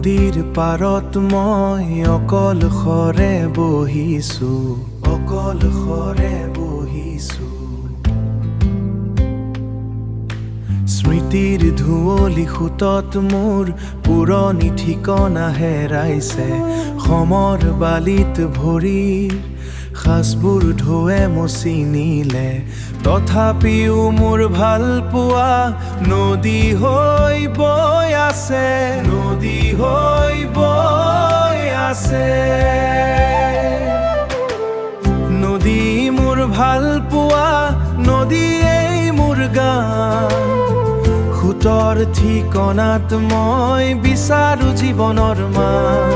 নদীৰ পাৰত মই অকলশৰে বহিছো, অকলশৰে বহিছো। স্মৃতিৰ ধুঁৱলি সোঁতত মোৰ পুৰণি ঠিকনা হেৰাইছে। সমৰ বালিত ভৰিৰ সাজবোৰ ঢৌৱে মচি নিলে। তথাপিও মোৰ ভাল পোৱা নদী হৈ বৈ আছে, নদী হৈ বৈ আছে। নদী মোৰ ভাল পোৱা, নদীয়েই মোৰ গান। সোঁতৰ ঠিকনাত মই বিচাৰো জীৱনৰ মান।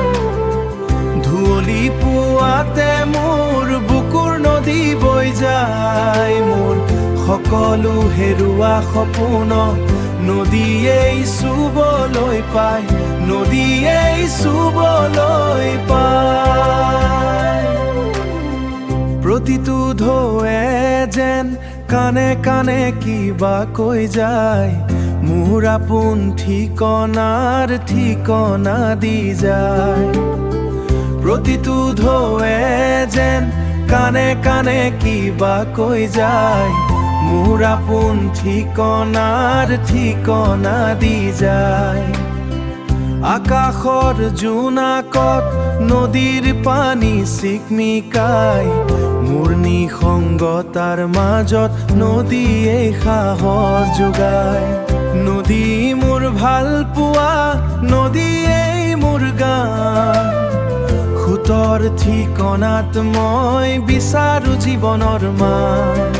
ধুঁৱলি পুৱাতে মোৰ বুকুৰ নদী বৈ যায়। মোৰ সকলো হেৰুৱা সপোন নদীয়েই চুবলৈ পায়, নদীয়েই চুবলৈ পায়। প্ৰতিটো ঢৌৱে যেন কাণে কাণে কিবা কৈ যায়। মোৰ আপোন ঠিকনাৰ ঠিকনা দি যায়। প্ৰতিটো ঢৌৱে যেন কাণে কাণে কিবা কৈ যায়। মোৰ আপোন ঠিকনাৰ ঠিকনা দি যায়। আকাশৰ জোনাকত নদীৰ পানী চিকমিকাই। মোৰ নিসংগতাৰ মাজত নদীয়ে সাহস যোগায়। নদী মোৰ ভাল পোৱা, নদীয়েই মোৰ গান। সোঁতৰ ঠিকনাত মই বিচাৰো জীৱনৰ মান।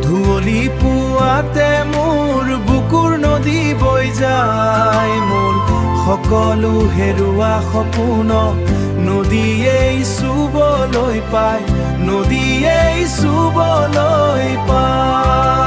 ধুঁৱলি পুৱাতে মোৰ বুকুৰ নদী বৈ যায়। মোৰ সকলো হেৰুৱা সপোন নদীয়েই চুবলৈ পায়, নদীয়েই চুবলৈ পায়।